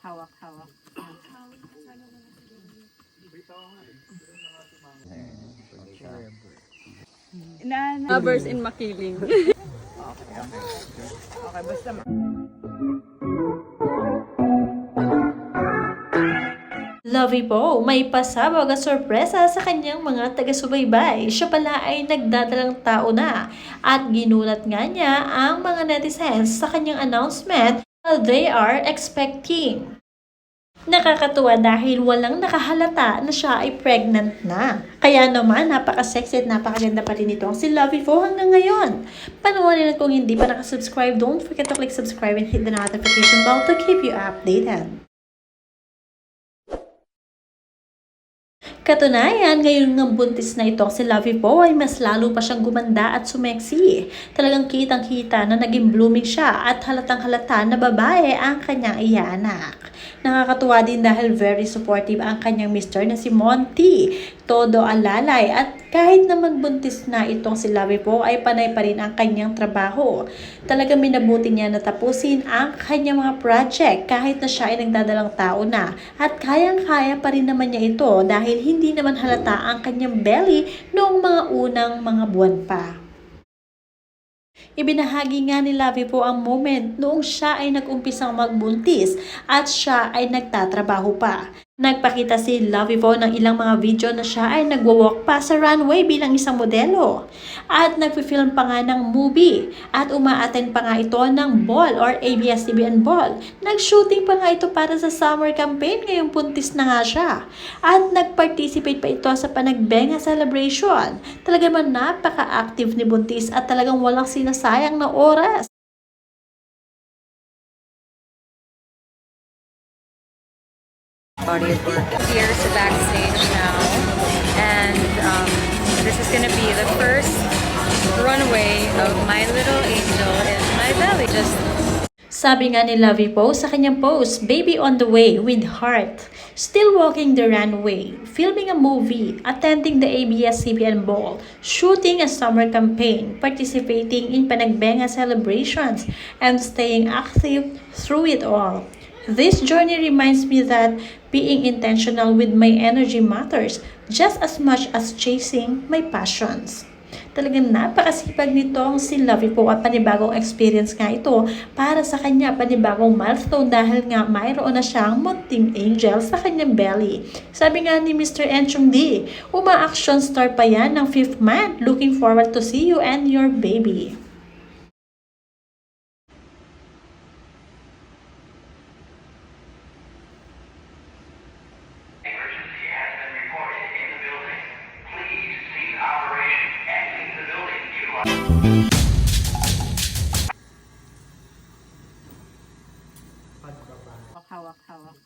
Hawak-hawak. Lovers in Makiling. Okay, basta Lovey po, may pasabog at sorpresa sa kanyang mga taga-subaybay. Siya pala ay nagdadalang tao na at ginulat nga niya ang mga netizens sa kanyang announcement na they are expecting. Nakakatuwa dahil walang nakahalata na siya ay pregnant na. Kaya naman, napaka-sexy at napakaganda pa rin ito ang si Lovey po hanggang ngayon. Panoorin at kung hindi pa nakasubscribe, don't forget to click subscribe and hit the notification bell to keep you updated. Katunayan, ngayon ng buntis na ito si Lovey po ay mas lalo pa siyang gumanda at sumeksi. Talagang kitang-kita na naging blooming siya at halatang-halata na babae ang kanyang iyanak. Nakakatuwa din dahil very supportive ang kanyang mister na si Monty. Todo alalay at kahit na magbuntis na itong si Lovey po ay panay pa rin ang kanyang trabaho. Talagang minabuti niya na tapusin ang kanyang mga project kahit na siya ay nagdadalang tao na. At kayang-kaya pa rin naman niya ito dahil hindi naman halata ang kanyang belly noong mga unang mga buwan pa. Ibinahagi nga ni Lovey po ang moment noong siya ay nag-umpisang magbuntis at siya ay nagtatrabaho pa. Nagpakita si Lovey po ng ilang mga video na siya ay nagwo-walk pa sa runway bilang isang modelo. At nagpi-film pa nga ng movie at uma-attend pa nga ito ng ball or ABS-CBN ball. Nag-shooting pa nga ito para sa summer campaign ngayong buntis na nga siya. At nag-participate pa ito sa Panagbenga celebration. Talaga man napaka-active ni buntis at talagang walang sinasayang na oras. Body of work. Here's the backstage now, and this is gonna be the first runway of my little angel in my belly. Sabi nga ni Lovey po sa kanyang post, baby on the way with heart. Still walking the runway, filming a movie, attending the ABS-CBN ball, shooting a summer campaign, participating in Panagbenga celebrations, and staying active through it all. This journey reminds me that being intentional with my energy matters just as much as chasing my passions. Talagang napakasipag nitong si Lovey po at panibagong experience nga ito para sa kanya, panibagong milestone dahil nga mayroon na siyang munting angel sa kanyang belly. Sabi nga ni Mr. Enchong D, uma-action star pa yan ng 5th month. Looking forward to see you and your baby. Emergency has been reported in the building. Please cease operation and leave the building. hawak-hawak.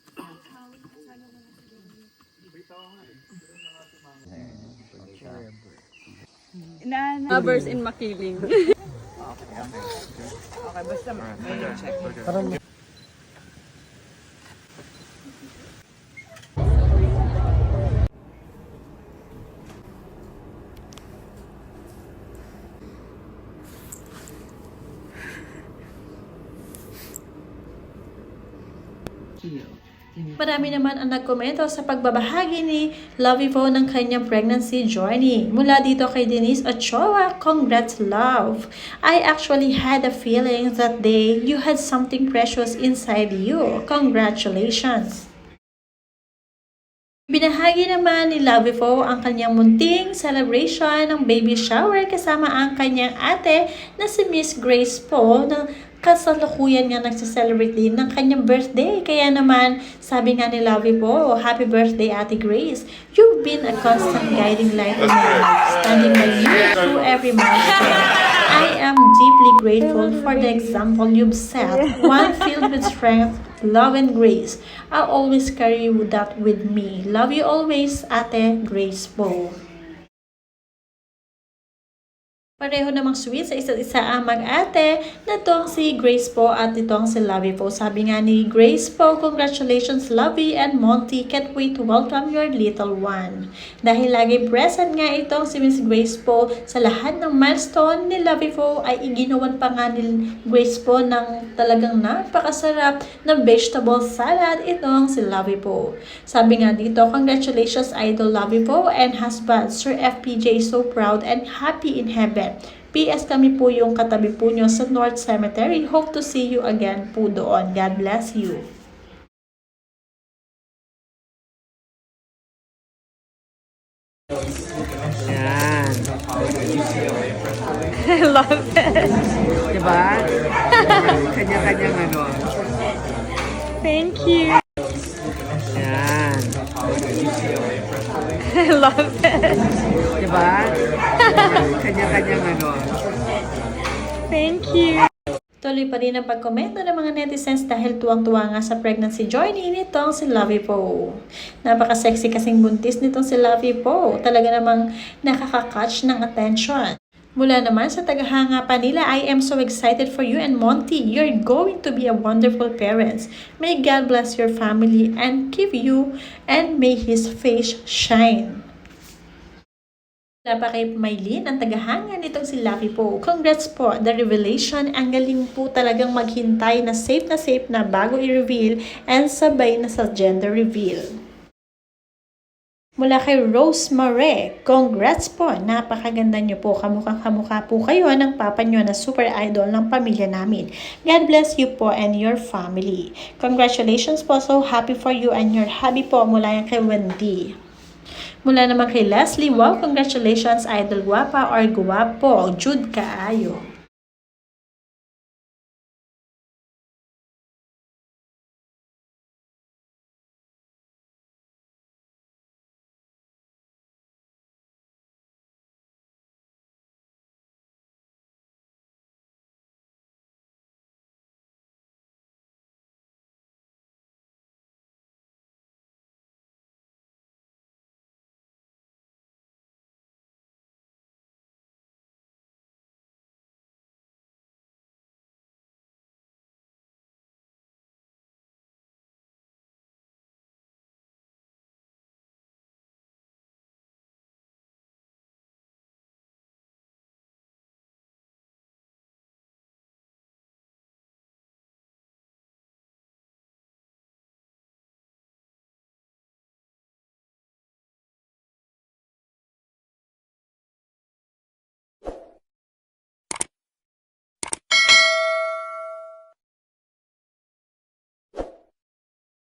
Lovers in Makiling. Okay, basta may check. Marami naman ang nagkomento sa pagbabahagi ni Lovey po ng kanyang pregnancy journey. Mula dito kay Denise Ochoa, congrats love. I actually had a feeling that day you had something precious inside you. Congratulations. Binahagi naman ni Lovey po ang kanyang munting celebration ng baby shower kasama ang kanyang ate na si Miss Grace po na kasalukuyan nga nagsa-celebrate din ng kanyang birthday. Kaya naman, sabi nga ni Lovey po, happy birthday Ate Grace. You've been a constant guiding light in my life, standing by you through every milestone. I am deeply grateful for the example you've set, one filled with strength, love, and grace. I'll always carry that with me. Love you always, Ate Grace po. Pareho namang sweet sa isa't isa ang mag-ate na itong si Grace po at itong si Lovie po. Sabi nga ni Grace po, congratulations Lovie and Monty, can't wait to welcome your little one. Dahil lagi present nga itong si Miss Grace po sa lahat ng milestone ni Lovie po ay iginawan pa nga ni Grace po ng talagang napakasarap na vegetable salad itong si Lovie po. Sabi nga dito, congratulations Idol Lovie po and husband Sir FPJ, so proud and happy in heaven. PS kami po yung katabi po nyo sa North Cemetery. Hope to see you again po doon. God bless you. Yan. I love it. Diba? Kanya-kanyang ano. Thank you. Yan. I love it. Diba? Kanya-kanyang ano. Thank you. Tuloy pa rin ang pagkomento ng mga netizens dahil tuwang-tuwa nga sa pregnancy journey nitong si Lovie po. Napaka-sexy kasing buntis nitong si Lovie po. Talaga namang nakaka-catch ng attention. Mula naman sa tagahanga pa nila, I am so excited for you and Monty. You're going to be a wonderful parents. May God bless your family and keep you and may His face shine. Wala pa kay Maylin ang tagahanga nitong si Lovie po. Congrats po, the revelation. Ang galing po talagang maghintay na safe na bago i-reveal and sabay na sa gender reveal. Mula kay Rose Mare, congrats po, napakaganda nyo po, kamukha po kayo ng papa nyo na super idol ng pamilya namin. God bless you po and your family. Congratulations po, so happy for you and your hubby po. Mula yan kay Wendy. Mula naman kay Leslie, wow, congratulations idol guwapa or guwapo, Jude Kaayo.